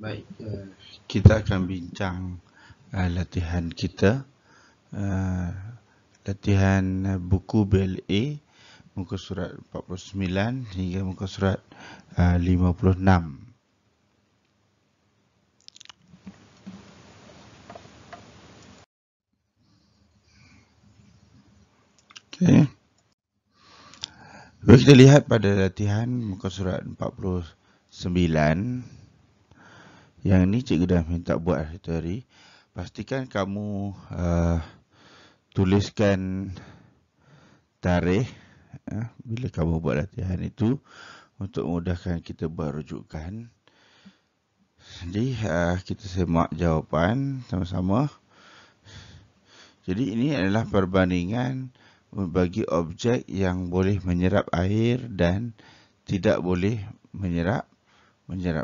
Baik, kita akan bincang latihan kita, latihan buku BLA muka surat 49 hingga muka surat 56. Okey. Baik, kita lihat pada latihan muka surat 49. Yang ni cikgu dah minta buat hari tu hari. Pastikan kamu tuliskan tarikh bila kamu buat latihan itu untuk memudahkan kita buat rujukan. Jadi kita semak jawapan sama-sama. Jadi ini adalah perbandingan bagi objek yang boleh menyerap air dan tidak boleh menyerap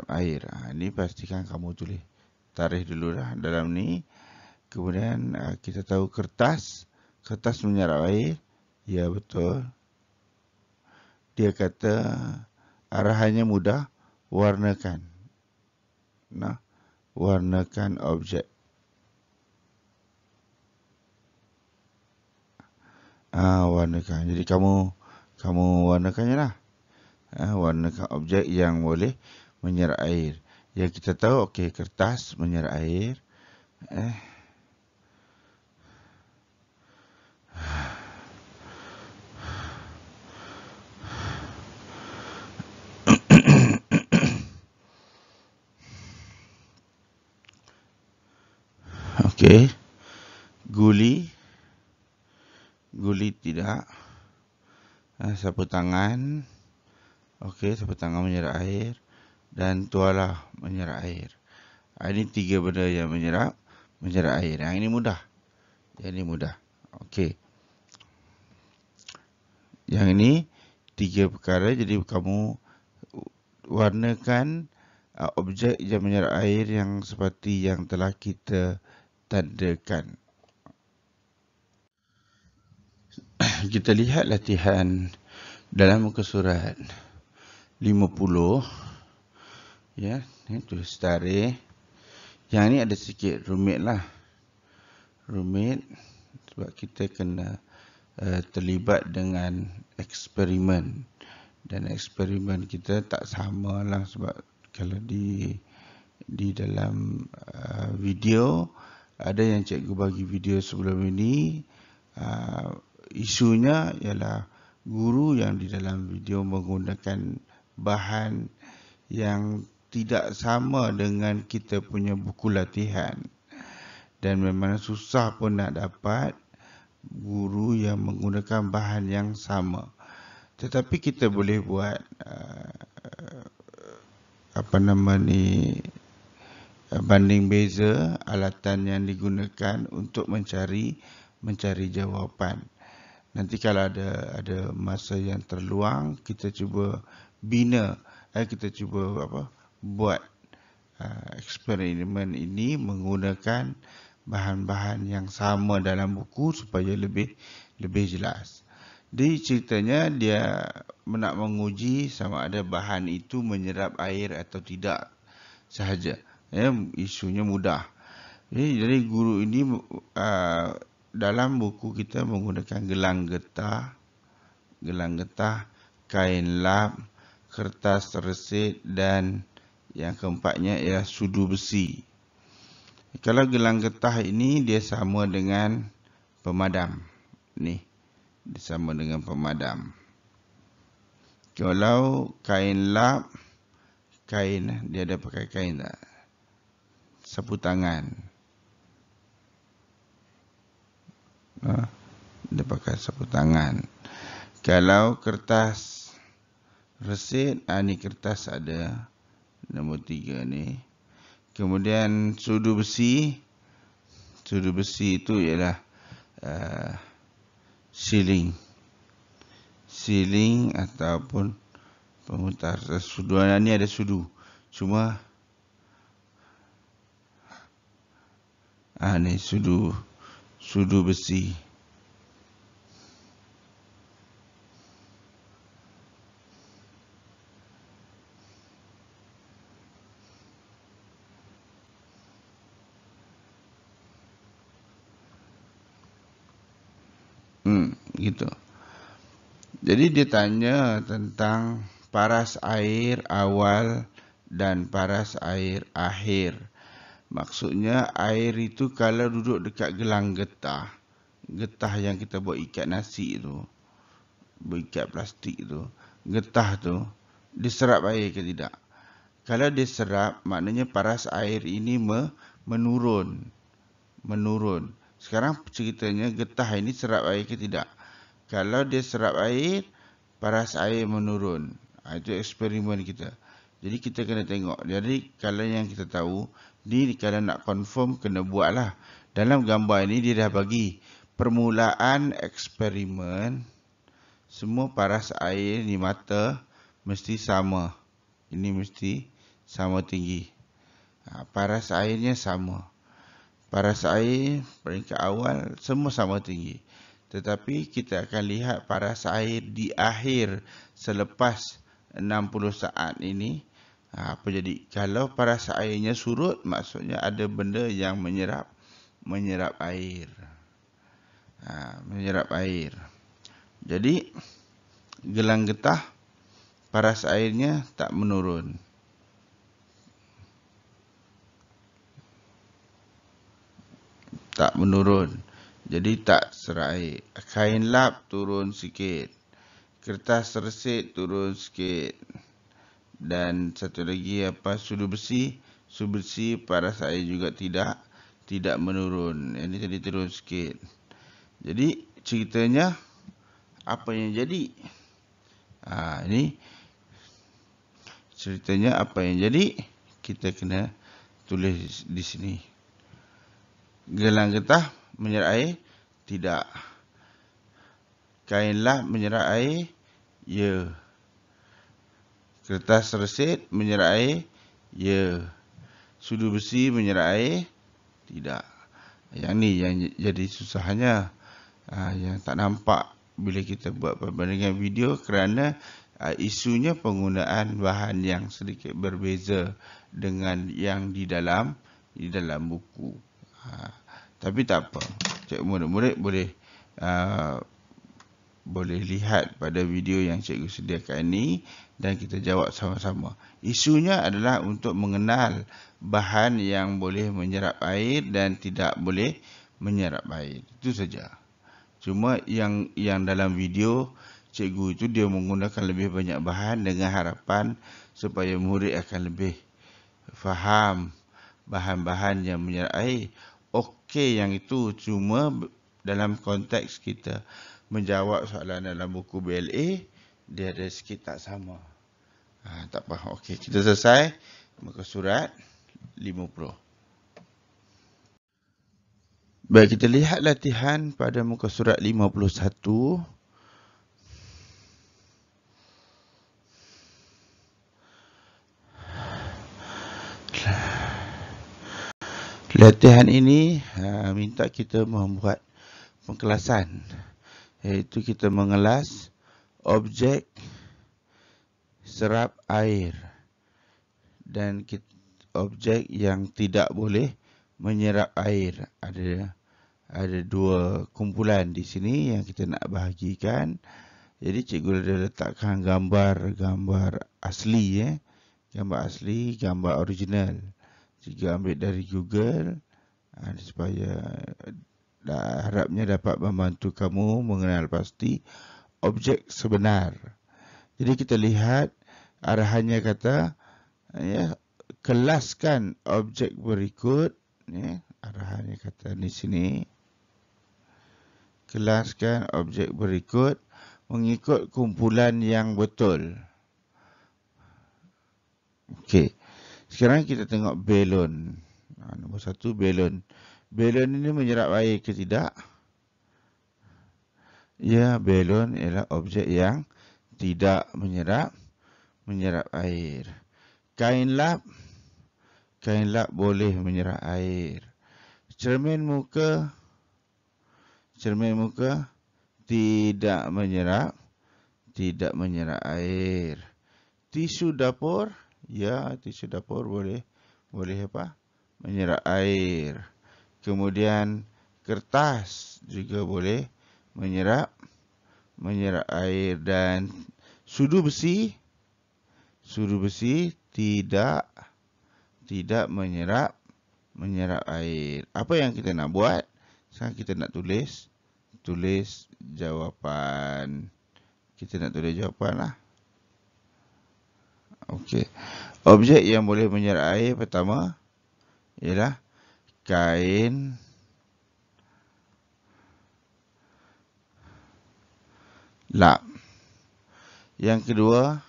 air. Ini pastikan kamu tulis tarikh dulu lah dalam ni. Kemudian kita tahu kertas menyerap air. Ya, betul. Dia kata arahannya mudah, warnakan. Warnakan objek. Warnakan. Jadi kamu warnakannya lah. Warnakan objek yang boleh menyerap air. Yang kita tahu, okey, kertas menyerap air. Okey. Guli tidak. Sapu tangan. Okey, sapu tangan menyerap air. Dan tuala menyerap air. Ini tiga benda yang menyerap air. Yang ini mudah. Okey. Yang ini tiga perkara. Jadi kamu warnakan objek yang menyerap air yang seperti yang telah kita tandakan. Kita lihat latihan dalam muka surat 50. Ya, ni tulis tarikh. Yang ni ada sikit rumit lah. Rumit sebab kita kena terlibat dengan eksperimen. Dan eksperimen kita tak sama lah sebab kalau di dalam video, ada yang cikgu bagi video sebelum ini, isunya ialah guru yang di dalam video menggunakan bahan yang tidak sama dengan kita punya buku latihan. Dan memang susah pun nak dapat guru yang menggunakan bahan yang sama. Tetapi kita boleh buat banding beza alatan yang digunakan untuk mencari jawapan. Nanti kalau ada masa yang terluang, kita cuba buat eksperimen ini menggunakan bahan-bahan yang sama dalam buku supaya lebih jelas. Jadi ceritanya dia nak menguji sama ada bahan itu menyerap air atau tidak sahaja. Isunya mudah. Jadi guru ini dalam buku kita menggunakan gelang getah, kain lap, kertas resit dan yang keempatnya ialah sudu besi. Kalau gelang getah ini dia sama dengan pemadam. Ni, dia sama dengan pemadam. Kalau kain lap, dia ada pakai kain tak? Sapu tangan. Dia pakai sapu tangan. Kalau kertas resit, ni kertas ada nombor 3 ni. Kemudian sudu besi itu ialah siling ataupun pemutar sudu. Ni ada sudu. Cuma ni sudu besi. Gitu. Jadi dia tanya tentang paras air awal dan paras air akhir. Maksudnya air itu kalau duduk dekat gelang getah, getah yang kita buat ikat nasi tu, berikat plastik tu, getah tu, diserap air ke tidak? Kalau diserap, maknanya paras air ini menurun. Sekarang ceritanya getah ini serap air ke tidak? Kalau dia serap air, paras air menurun. Itu eksperimen kita. Jadi kita kena tengok. Jadi kalau yang kita tahu, ni kalau nak confirm kena buatlah. Dalam gambar ini dia dah bagi permulaan eksperimen. Semua paras air di mata mesti sama. Ini mesti sama tinggi. Paras airnya sama. Paras air peringkat awal semua sama tinggi. Tetapi kita akan lihat paras air di akhir selepas 60 saat ini. Apa jadi? Kalau paras airnya surut, maksudnya ada benda yang menyerap air. Menyerap air. Jadi gelang getah paras airnya tak menurun. Tak menurun. Jadi tak serap air. Kain lap turun sikit. Kertas resit turun sikit. Dan satu lagi sudu besi. Sudu besi paras air juga tidak menurun. Ini tadi turun sikit. Jadi ceritanya apa yang jadi? Ini ceritanya apa yang jadi? Kita kena tulis di sini. Gelang getah menyerap air? Tidak. Kain lap menyerap air? Ya. Kertas resit menyerap air? Ya. Sudu besi menyerap air? Tidak. Yang ni yang jadi susahnya. Yang tak nampak bila kita buat perbandingan video kerana isunya penggunaan bahan yang sedikit berbeza dengan yang di dalam buku. Tapi tak apa. Cikgu murid-murid boleh lihat pada video yang cikgu sediakan ini dan kita jawab sama-sama. Isunya adalah untuk mengenal bahan yang boleh menyerap air dan tidak boleh menyerap air. Itu saja. Cuma yang dalam video cikgu itu dia menggunakan lebih banyak bahan dengan harapan supaya murid akan lebih faham bahan-bahan yang menyerap air. Okey yang itu, cuma dalam konteks kita menjawab soalan dalam buku BLA, dia ada sikit tak sama. Tak apa. Okey, kita selesai muka surat 50. Baik, kita lihat latihan pada muka surat 51. Latihan ini minta kita membuat pengkelasan, iaitu kita mengelas objek serap air dan objek yang tidak boleh menyerap air. Ada dua kumpulan di sini yang kita nak bahagikan. Jadi cikgu dah letakkan gambar asli, gambar asli, gambar original. Cikgu ambil dari Google supaya harapnya dapat membantu kamu mengenal pasti objek sebenar. Jadi kita lihat arahannya kata kelaskan objek berikut. Arahannya kata di sini. Kelaskan objek berikut mengikut kumpulan yang betul. Okey. Sekarang kita tengok belon. Nombor 1, belon. Belon ini menyerap air ke tidak? Ya, belon ialah objek yang tidak menyerap air. Kain lap boleh menyerap air. Cermin muka tidak menyerap air. Tisu dapur, ya, tisu dapur boleh menyerap air. Kemudian kertas juga boleh menyerap air. Dan sudu besi tidak menyerap air. Apa yang kita nak buat? Sekarang kita nak tulis jawapan. Kita nak tulis jawapan lah. Okey. Objek yang boleh menyerap air pertama ialah kain lap. Yang kedua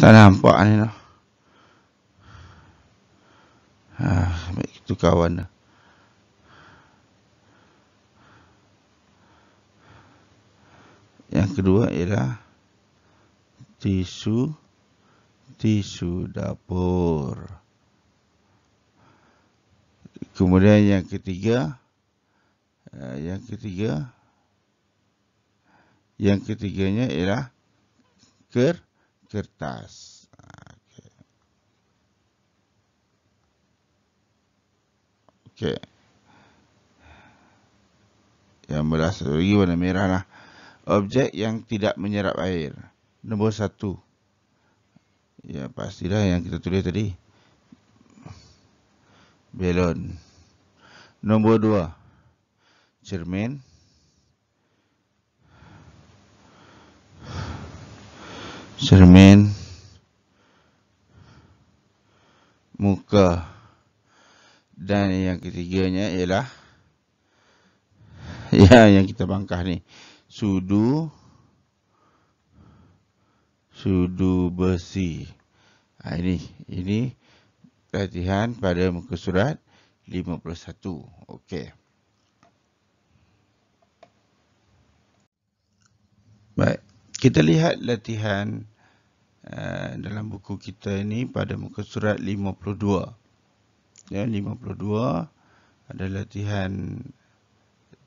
tak nampak ni noh. Itu kawan dah. Yang kedua ialah tisu dapur. Kemudian yang ketiganya ialah kertas. Okey. Yang belah satu lagi warna merah lah. Objek yang tidak menyerap air. Nombor 1. Ya, pastilah yang kita tulis tadi. Belon. Nombor 2. Cermin. Muka. Dan yang ketiganya ialah yang kita bangkah ni. Sudu besi. Ini latihan pada muka surat 51. Okey. Baik. Kita lihat latihan dalam buku kita ini pada muka surat 52. Ya, 52 ada latihan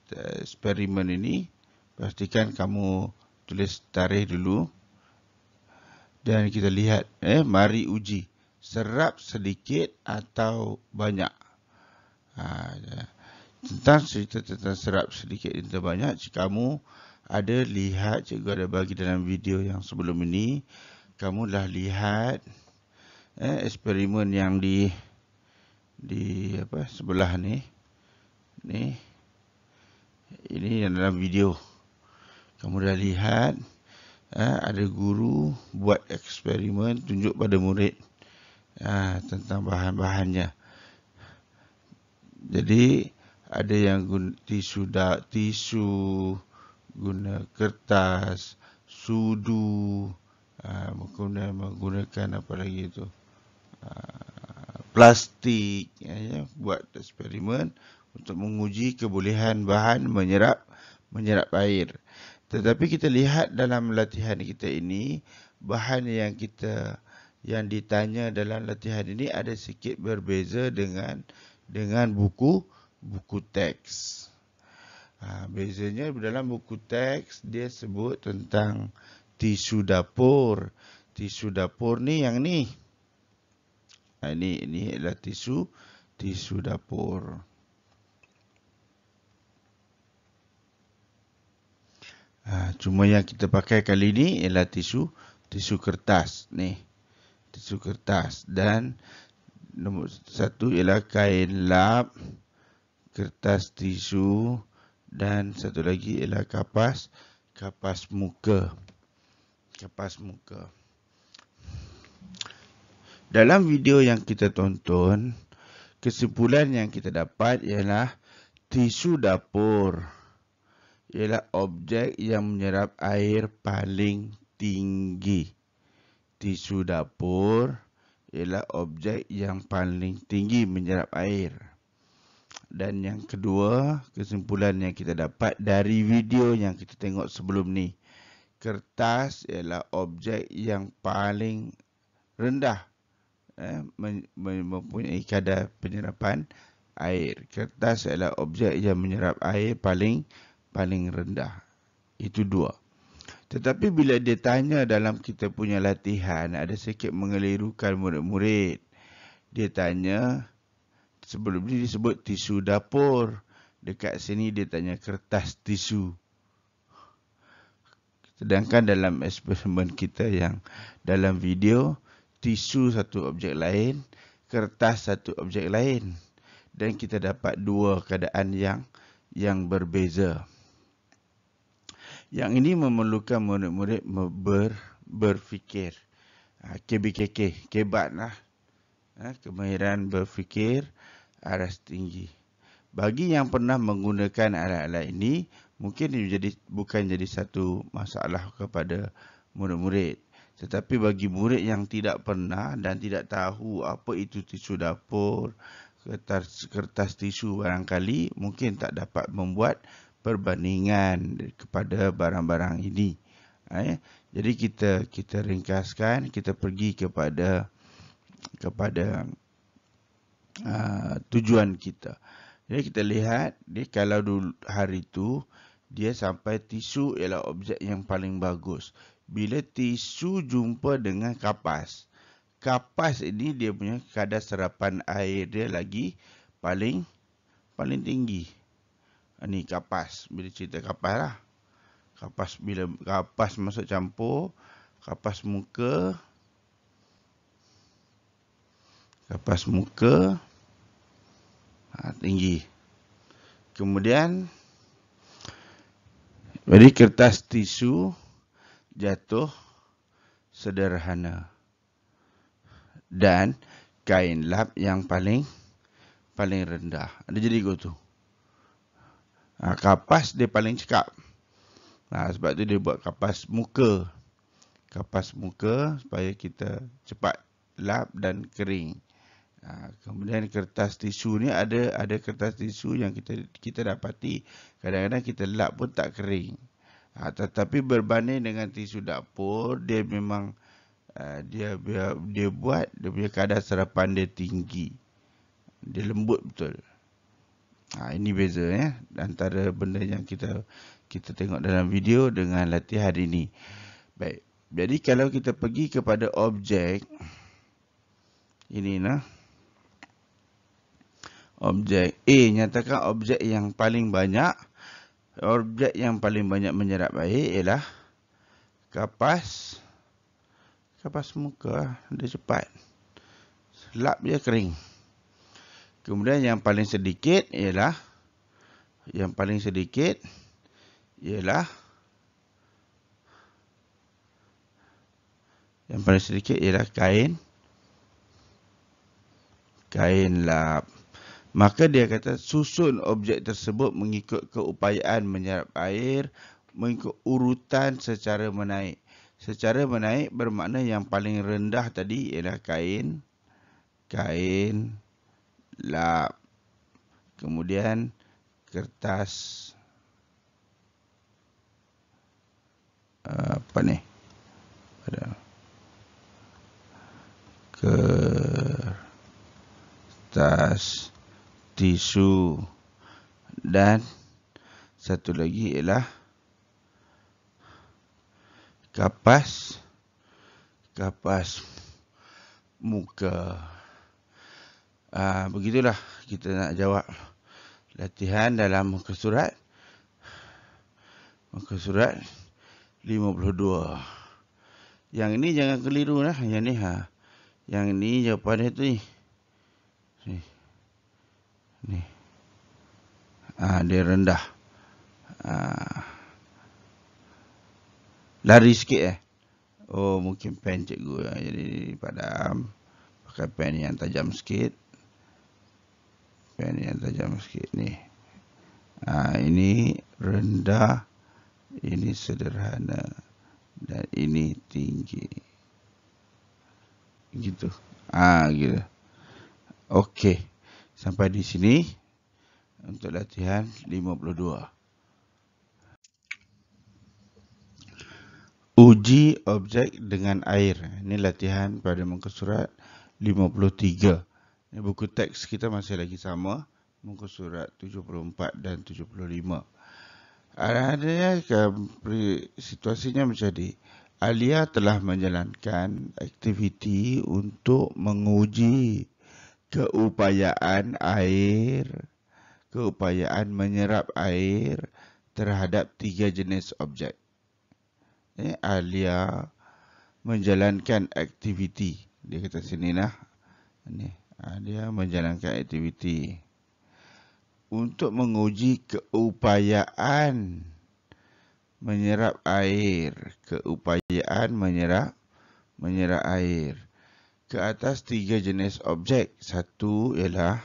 eksperimen ini. Pastikan kamu tulis tarikh dulu. Dan kita lihat, mari uji. Serap sedikit atau banyak. Cerita tentang serap sedikit atau banyak. Jika kamu ada lihat, cikgu ada bagi dalam video yang sebelum ini. Kamu dah lihat eksperimen yang di sebelah ni. Ini yang dalam video. Kamu dah lihat ada guru buat eksperimen tunjuk pada murid tentang bahan-bahannya. Jadi ada yang guna tisu, guna kertas, sudu, menggunakan apa lagi itu, plastik, buat eksperimen untuk menguji kebolehan bahan menyerap air. Tetapi kita lihat dalam latihan kita ini, bahan yang ditanya dalam latihan ini ada sikit berbeza dengan buku teks. Bezanya dalam buku teks dia sebut tentang tisu dapur. Tisu dapur ni yang ni. Ini adalah tisu dapur. Cuma yang kita pakai kali ni ialah tisu kertas ni. Tisu kertas. Dan nombor 1 ialah kain lap, kertas tisu, dan satu lagi ialah kapas muka. Dalam video yang kita tonton, kesimpulan yang kita dapat ialah tisu dapur ialah objek yang menyerap air paling tinggi. Tisu dapur ialah objek yang paling tinggi menyerap air. Dan yang kedua, kesimpulan yang kita dapat dari video yang kita tengok sebelum ni, kertas ialah objek yang paling rendah mempunyai kadar penyerapan air. Kertas adalah objek yang menyerap air paling rendah. Itu 2. Tetapi bila dia tanya dalam kita punya latihan, ada sikit mengelirukan murid-murid. Dia tanya, sebelum ni disebut tisu dapur. Dekat sini dia tanya kertas tisu. Sedangkan dalam eksperimen kita yang dalam video, tisu satu objek lain, kertas satu objek lain. Dan kita dapat dua keadaan yang berbeza. Yang ini memerlukan murid-murid berfikir. KBKK, kebat lah. Kemahiran berfikir aras tinggi. Bagi yang pernah menggunakan alat-alat ini, mungkin bukan jadi satu masalah kepada murid-murid. Tetapi bagi murid yang tidak pernah dan tidak tahu apa itu tisu dapur, kertas tisu barangkali, mungkin tak dapat membuat perbandingan kepada barang-barang ini. Jadi kita ringkaskan, kita pergi kepada tujuan kita. Jadi kita lihat, kalau dulu hari itu dia sampai tisu ialah objek yang paling bagus. Bila tisu jumpa dengan kapas, kapas ini dia punya kadar serapan air dia lagi paling tinggi. Ini kapas, bila cerita kapas lah. Kapas, bila kapas masuk campur, kapas muka tinggi. Kemudian jadi kertas tisu jatuh sederhana. Dan kain lap yang paling rendah. Ada jadi gitu. Kapas dia paling cekap. Sebab tu dia buat kapas muka. Kapas muka supaya kita cepat lap dan kering. Kemudian kertas tisu ni ada kertas tisu yang kita dapati kadang-kadang kita lap pun tak kering. Tetapi berbanding dengan tisu dapur, dia memang dia buat dia punya kadar serapan dia tinggi. Dia lembut betul. Ini beza ya antara benda yang kita tengok dalam video dengan latihan ini. Baik. Jadi kalau kita pergi kepada objek ini nah. Objek A, nyatakan objek yang paling banyak menyerap air ialah kapas muka. Dia cepat. Lap dia kering. Kemudian yang paling sedikit ialah kain lap. Maka dia kata susun objek tersebut mengikut keupayaan menyerap air, mengikut urutan secara menaik. Secara menaik bermakna yang paling rendah tadi ialah kain lap. Kemudian kertas kertas tisu, dan satu lagi ialah kapas muka. Begitulah kita nak jawab latihan dalam muka surat 52. Yang ini jangan keliru lah. Yang ni jawapan dia tu ni. Ni. Dia rendah. Lari sikit Oh, mungkin pen cikgu. Jadi padam. Pakai pen yang tajam sikit. Ni. Ini rendah. Ini sederhana. Dan ini tinggi. Gitu. Gitu. Okey. Sampai di sini untuk latihan 52. Uji objek dengan air. Ini latihan pada muka surat 53. Ini buku teks kita masih lagi sama. Muka surat 74 dan 75. Adanya situasinya menjadi Alia telah menjalankan aktiviti untuk menguji keupayaan menyerap air terhadap 3 jenis objek. Alia menjalankan aktiviti. Dia kata sini lah. Dia menjalankan aktiviti untuk menguji keupayaan menyerap air. Menyerap air ke atas 3 jenis objek. 1 ialah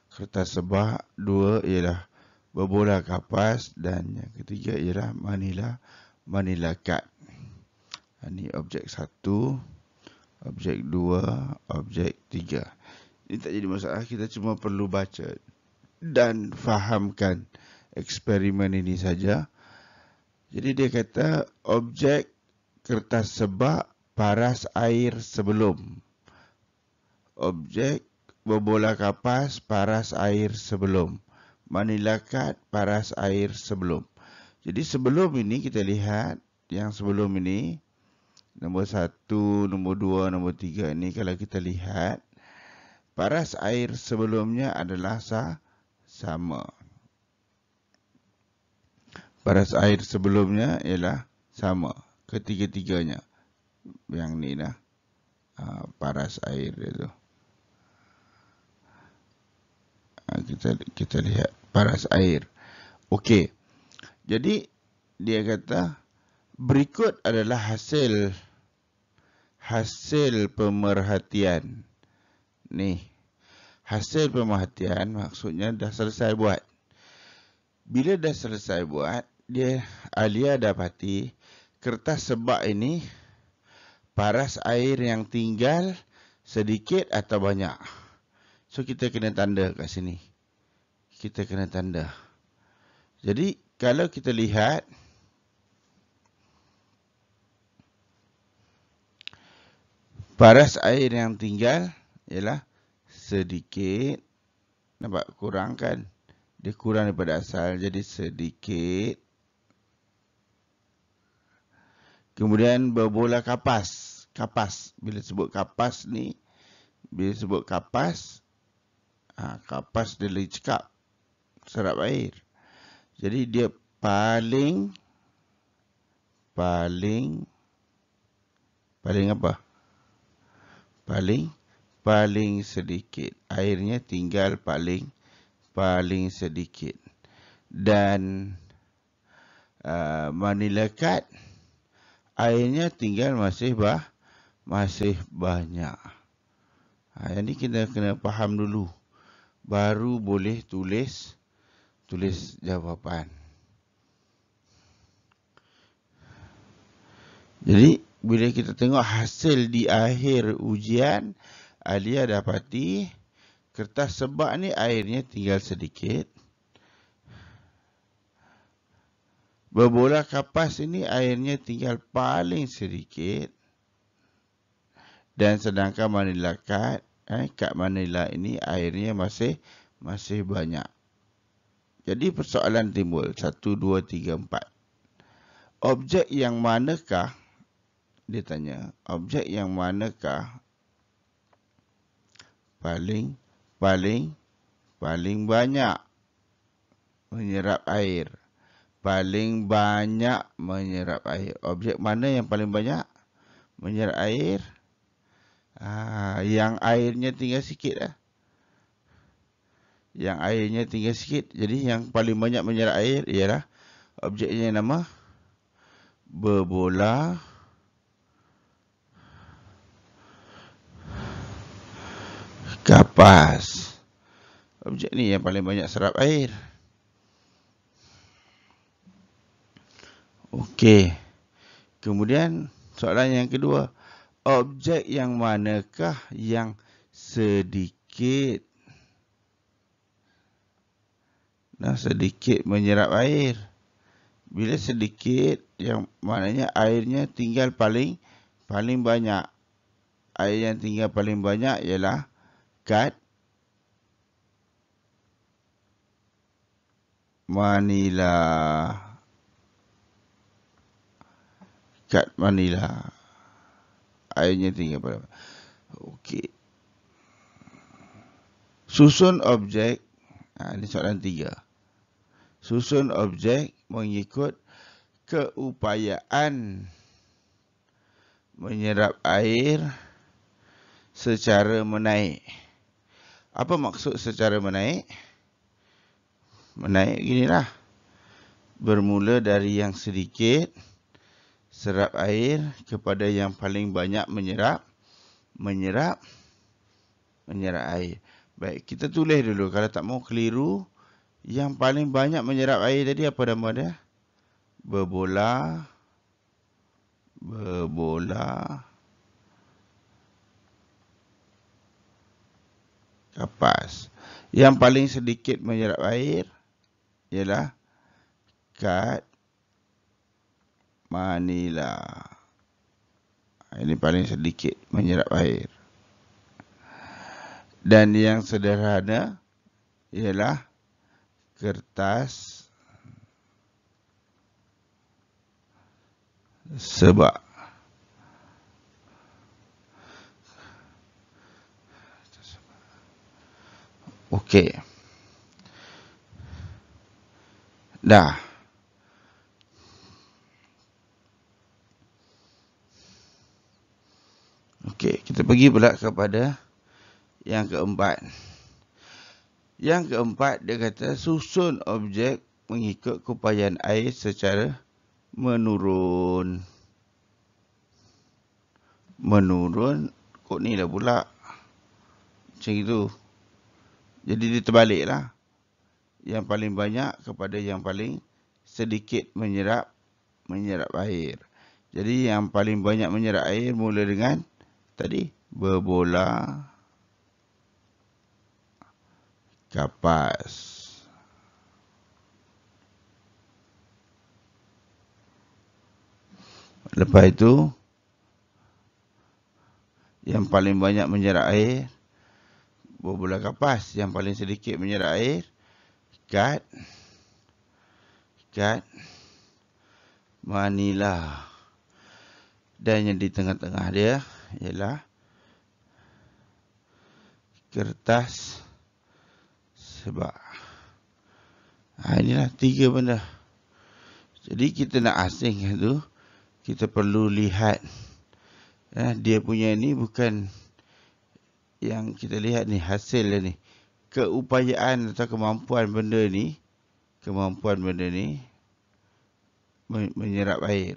kertas sebak, 2 ialah berbola kapas dan yang ketiga ialah manila card. Ini objek 1, objek 2, objek 3. Ini tak jadi masalah, kita cuma perlu baca dan fahamkan eksperimen ini saja. Jadi dia kata objek kertas sebak paras air sebelum. Objek berbola kapas paras air sebelum. Manila card paras air sebelum. Jadi sebelum ini kita lihat yang sebelum ini nombor 1, nombor 2, nombor 3 ini kalau kita lihat paras air sebelumnya adalah sama. Paras air sebelumnya ialah sama. Ketiga-tiganya. Yang ni lah. Paras air itu. Kita lihat paras air. Okey. Jadi dia kata berikut adalah hasil pemerhatian. Ni. Hasil pemerhatian maksudnya dah selesai buat. Bila dah selesai buat, Alia dapati kertas sebak ini paras air yang tinggal sedikit atau banyak. So kita kena tanda kat sini. Kita kena tanda. Jadi kalau kita lihat paras air yang tinggal ialah sedikit. Nampak kurang kan? Dia kurang daripada asal, jadi sedikit. Kemudian berbola kapas. Kapas. Bila sebut kapas ni, kapas dia lagi cekap. Serap air. Jadi dia paling apa? Paling sedikit. Airnya tinggal paling sedikit. Dan Manila card airnya tinggal masih banyak. Yang ni kita kena faham dulu. Baru boleh tulis jawapan. Jadi bila kita tengok hasil di akhir ujian, Alia dapati kertas sebak ni airnya tinggal sedikit. Berbola kapas ini airnya tinggal paling sedikit. Dan sedangkan Manila card, kad Manila ini airnya masih banyak. Jadi persoalan timbul 1, 2, 3, 4. Objek yang manakah, dia tanya, objek yang manakah paling banyak menyerap air? Paling banyak menyerap air. Objek mana yang paling banyak menyerap air? Yang airnya tinggal sikit lah. Yang airnya tinggal sikit. Jadi yang paling banyak menyerap air ialah objeknya nama berbola kapas. Objek ni yang paling banyak serap air. Okey. Kemudian soalan yang kedua. Objek yang manakah yang sedikit menyerap air? Bila sedikit, yang maknanya airnya tinggal paling banyak. Air yang tinggal paling banyak ialah kad Manila kad Manila. Airnya tinggal pada. Okey. Susun objek. Ini soalan 3. Susun objek mengikut keupayaan menyerap air secara menaik. Apa maksud secara menaik? Menaik ginilah. Bermula dari yang sedikit serap air kepada yang paling banyak menyerap air. Baik, kita tulis dulu. Kalau tak mau keliru, yang paling banyak menyerap air tadi apa nama dia? Berbola kapas. Yang paling sedikit menyerap air ialah kad Manila. Ini paling sedikit menyerap air. Dan yang sederhana ialah kertas sebak. Okey. Dah. Okey, kita pergi pula kepada yang keempat. Yang keempat, dia kata susun objek mengikut keupayaan air secara menurun. Menurun, kok ni lah pula. Macam itu. Jadi dia terbalik lah. Yang paling banyak kepada yang paling sedikit menyerap air. Jadi yang paling banyak menyerap air mula dengan tadi berbola kapas. Lepas itu yang paling banyak menyerap air berbola kapas, yang paling sedikit menyerap air kad Manila. Dan yang di tengah-tengah dia ialah kertas sebak. Inilah 3 benda. Jadi kita nak asingkan tu, kita perlu lihat dia punya ni bukan yang kita lihat ni hasil dia ni. Keupayaan atau kemampuan benda ni menyerap air.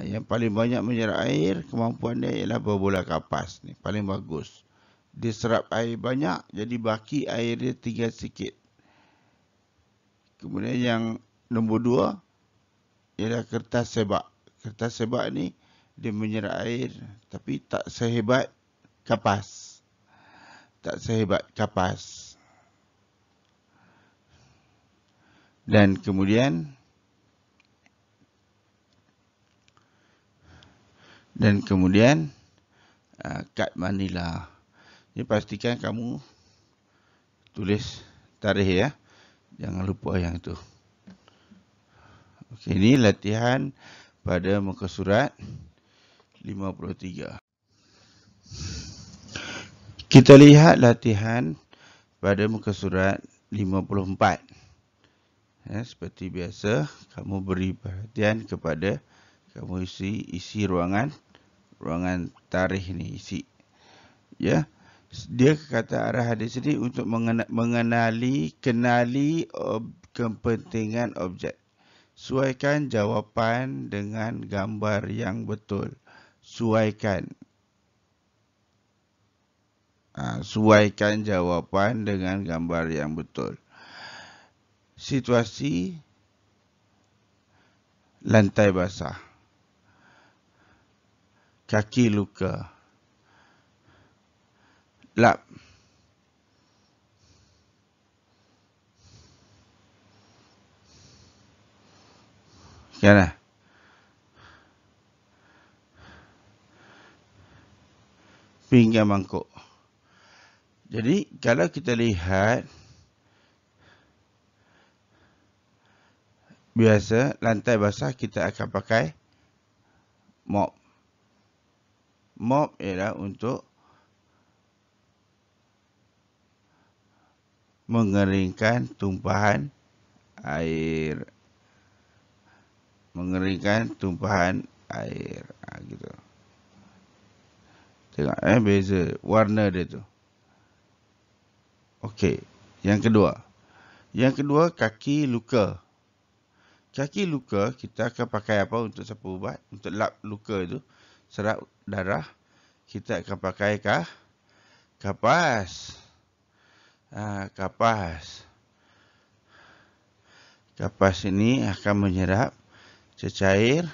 Yang paling banyak menyerap air, kemampuan dia ialah berbola kapas ni, paling bagus. Dia serap air banyak, jadi baki air dia tinggal sikit. Kemudian yang nombor 2 ialah kertas sebak. Kertas sebak ni dia menyerap air tapi tak sehebat kapas. Dan kemudian kad Manila. Ini pastikan kamu tulis tarikh ya. Jangan lupa yang itu. Okey, ini latihan pada muka surat 53. Kita lihat latihan pada muka surat 54. Seperti biasa, kamu beri perhatian kepada kamu isi ruangan tarikh ni isi. Ya. Dia kata arah hadis ini untuk kenali kepentingan objek. Suaikan jawapan dengan gambar yang betul. Suaikan jawapan dengan gambar yang betul. Situasi lantai basah. Kaki luka. Lap. Kan? Pinggan mangkuk. Jadi kalau kita lihat biasa lantai basah kita akan pakai Mop. Mop ialah untuk mengeringkan tumpahan air. Mengeringkan tumpahan air. Gitu. Tengok beza warna dia tu. Okey. Yang kedua. Yang kedua, kaki luka. Kaki luka, kita akan pakai apa untuk sapu ubat? Untuk lap luka itu, serap darah, kita akan pakai kapas. Kapas. Kapas ini akan menyerap cecair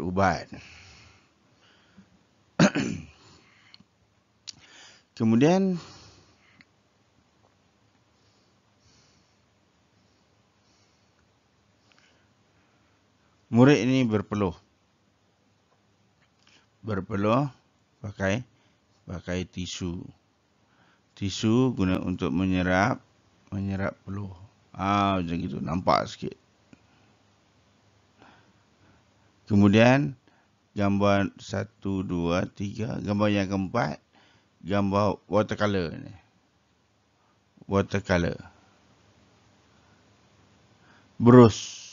ubat. Kemudian murid ini berpeluh pakai tisu. Tisu guna untuk menyerap peluh. Macam gitu, nampak sikit. Kemudian gambar 1, 2, 3, gambar yang keempat, gambar watercolor ni. Watercolor. Brush.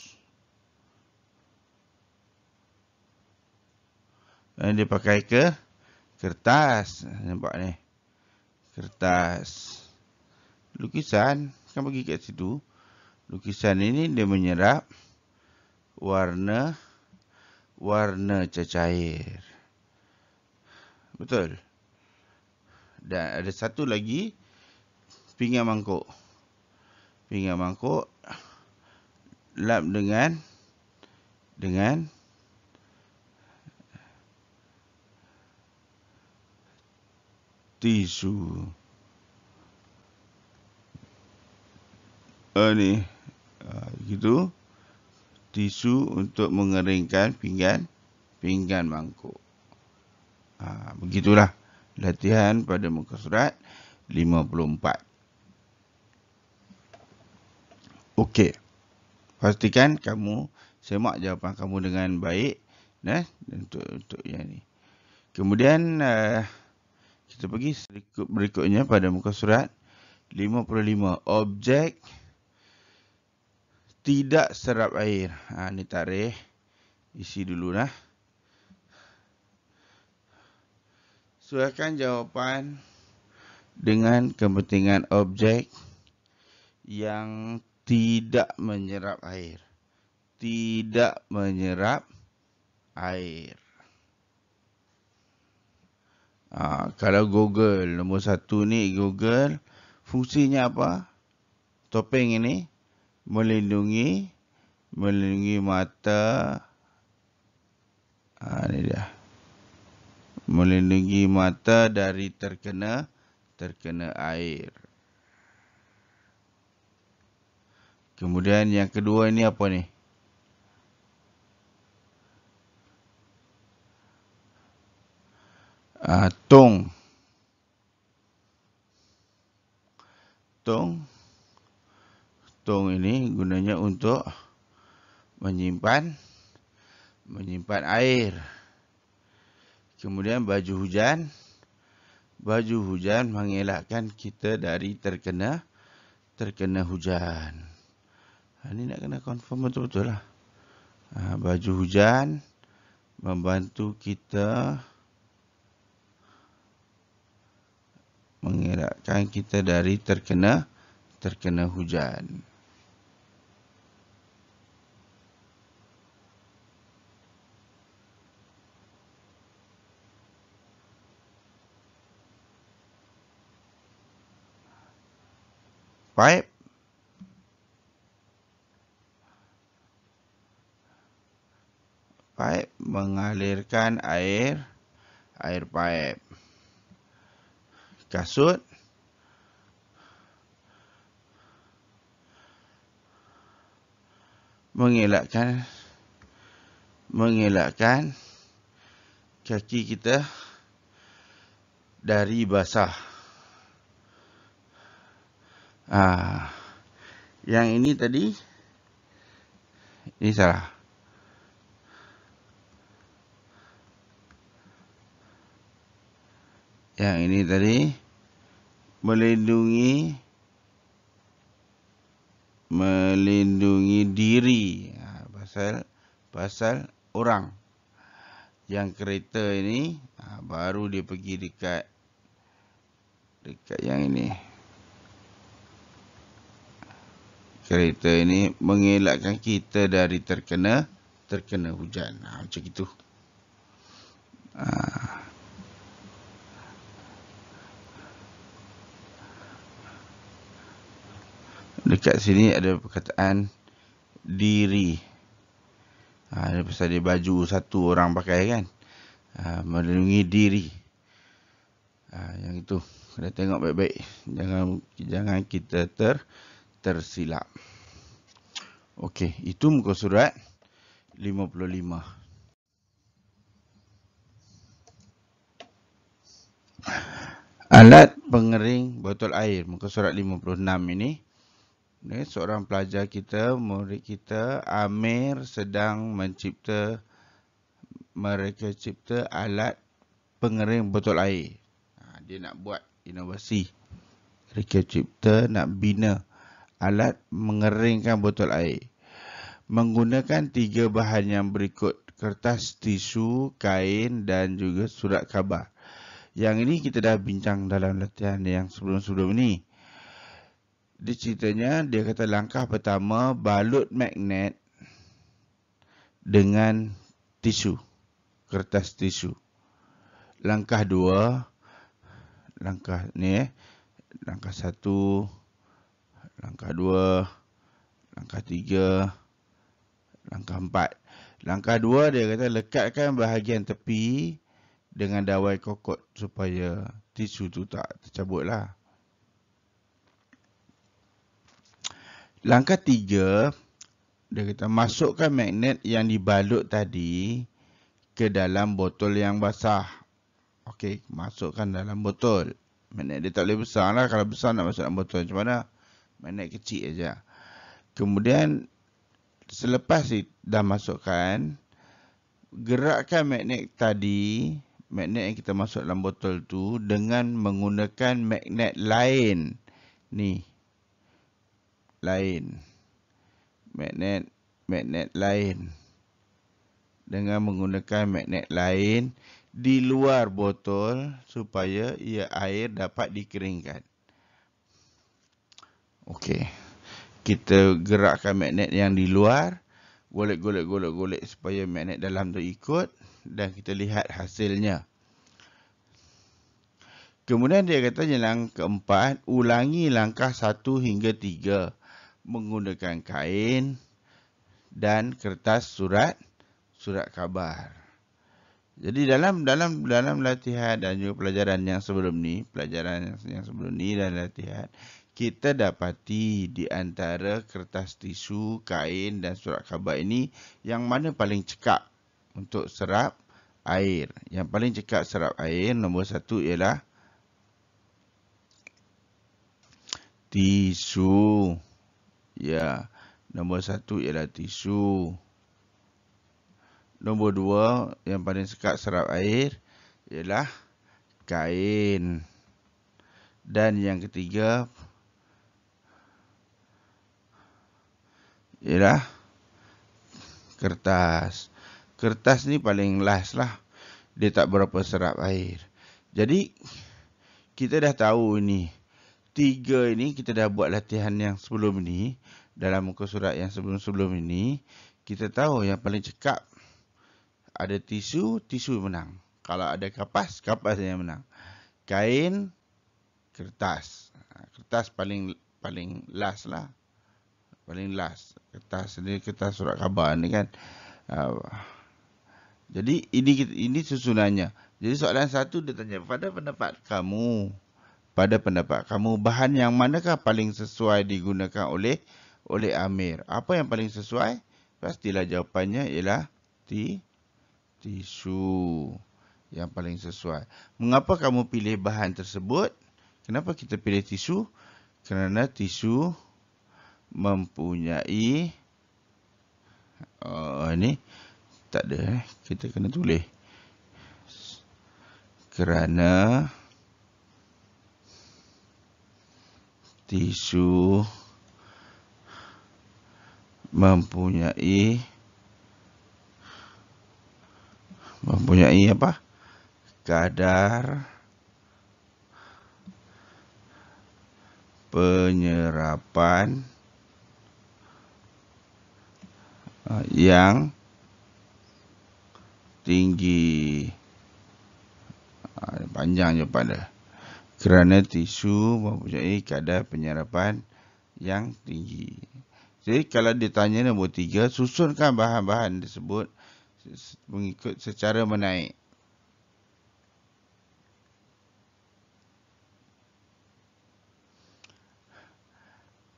Dia pakai kertas. Nampak ni. Kertas. Lukisan kan bagi kat situ. Lukisan ini dia menyerap warna cecair. Betul. Dan ada satu lagi, pinggan mangkuk. Pinggan mangkuk lap dengan tisu. Ni. Gitu. Tisu untuk mengeringkan pinggan mangkuk. Begitulah latihan pada muka surat 54. Okey. Pastikan kamu semak jawapan kamu dengan baik. Untuk yang ni. Kemudian kita pergi berikutnya pada muka surat 55. Objek tidak serap air. Ni tarikh. Isi dulu lah. Suaikan jawapan dengan kepentingan objek yang tidak menyerap air. Tidak menyerap air. Kalau Google, nombor 1 ni Google, fungsinya apa? Topeng ini melindungi mata. Ni dia. Melindungi mata dari terkena air. Kemudian yang kedua ini apa ni? Tong. Tong ini gunanya untuk menyimpan air. Kemudian baju hujan. Baju hujan mengelakkan kita dari terkena hujan. Ini nak kena confirm betul-betul lah. Baju hujan membantu kita mengelakkan kita dari terkena hujan. Pipe. Pipe mengalirkan air pipe. Kasut mengelakkan kaki kita dari basah. Yang ini tadi, ini salah. Yang ini tadi melindungi diri. Pasal orang. Yang kereta ini baru dia pergi dekat yang ini. Kereta ini mengelakkan kita dari terkena hujan. Macam itu. Dekat sini ada perkataan diri. Pasal dia baju satu orang pakai kan. Melindungi diri. Yang itu. Kena tengok baik-baik. Jangan kita tersilap. Okey, itu muka surat 55. Alat pengering botol air, muka surat 56 ini. Seorang pelajar kita, murid kita, Amir, sedang mereka cipta alat pengering botol air. Dia nak buat inovasi. Mereka cipta nak bina alat mengeringkan botol air. Menggunakan 3 bahan yang berikut. Kertas, tisu, kain dan juga surat khabar. Yang ini kita dah bincang dalam latihan yang sebelum-sebelum ni. Dia ceritanya, dia kata langkah pertama, balut magnet dengan tisu. Kertas tisu. Langkah 2, langkah 1, langkah 2, langkah 3, langkah 4. Langkah 2 dia kata lekatkan bahagian tepi dengan dawai kokot supaya tisu tu tak tercabut lah. Langkah 3, dia kata masukkan magnet yang dibalut tadi ke dalam botol yang basah. Okey, masukkan dalam botol. Magnet dia tak boleh besar lah. Kalau besar nak masuk dalam botol macam mana? Magnet kecil aja. Kemudian selepas dah masukkan, gerakkan magnet tadi, magnet yang kita masuk dalam botol tu dengan menggunakan magnet lain. Ni. Lain. Magnet lain. Dengan menggunakan magnet lain di luar botol supaya air dapat dikeringkan. Okey. Kita gerakkan magnet yang di luar, golek supaya magnet dalam tu ikut dan kita lihat hasilnya. Kemudian dia kata yang keempat, ulangi langkah 1 hingga 3 menggunakan kain dan kertas surat khabar. Jadi dalam latihan dan juga pelajaran yang sebelum ni dan latihan, kita dapati di antara kertas tisu, kain dan surat khabar ini yang mana paling cekap untuk serap air. Yang paling cekap serap air nombor 1 ialah tisu. Ya, nombor 1 ialah tisu. Nombor 2 yang paling cekap serap air ialah kain. Dan yang ketiga ialah kertas. Kertas ni paling last lah. Dia tak berapa serap air. Jadi kita dah tahu ini. 3 ini kita dah buat latihan yang sebelum ni. Dalam muka surat yang sebelum-sebelum ini, kita tahu yang paling cekap ada tisu menang. Kalau ada kapas yang menang. Kain, kertas. Kertas paling last lah. Paling last. Kertas surat khabar ni kan. Jadi ini susunannya. Jadi soalan 1 dia tanya, pada pendapat kamu bahan yang manakah paling sesuai digunakan oleh Amir? Apa yang paling sesuai? Pastilah jawapannya ialah tisu yang paling sesuai. Mengapa kamu pilih bahan tersebut? Kenapa kita pilih tisu? Kerana tisu mempunyai ini tak ada kita kena tulis. Kerana tisu mempunyai apa? Kadar penyerapan yang tinggi. Panjang jawapan dia. Kerana tisu mempunyai kadar penyerapan yang tinggi. Jadi kalau ditanya nombor 3, susunkan bahan-bahan tersebut mengikut secara menaik.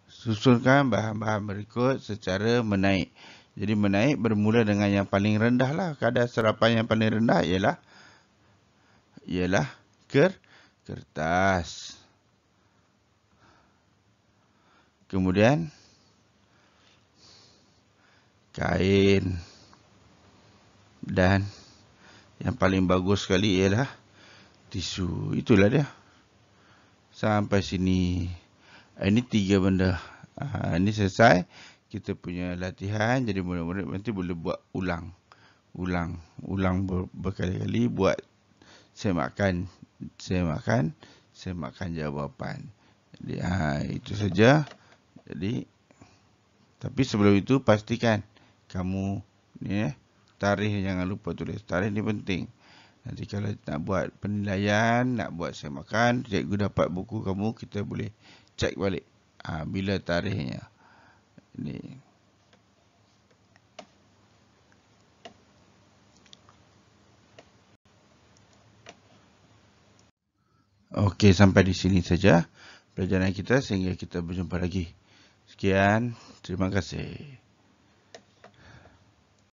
Susunkan bahan-bahan berikut secara menaik. Jadi menaik bermula dengan yang paling rendah lah. Kadar serapan yang paling rendah ialah kertas. Kemudian kain. Dan yang paling bagus sekali ialah tisu. Itulah dia. Sampai sini. Ini 3 benda. Ini selesai. Kita punya latihan. Jadi murid-murid nanti boleh buat ulang. Ulang berkali-kali. Buat semakan jawapan. Jadi itu saja. Jadi tapi sebelum itu pastikan kamu ni tarikh jangan lupa tulis. Tarikh ni penting. Nanti kalau nak buat penilaian, nak buat semakan, cikgu dapat buku kamu, kita boleh cek balik bila tarikhnya. Ini. Okey, sampai di sini saja pelajaran kita sehingga kita berjumpa lagi. Sekian, terima kasih.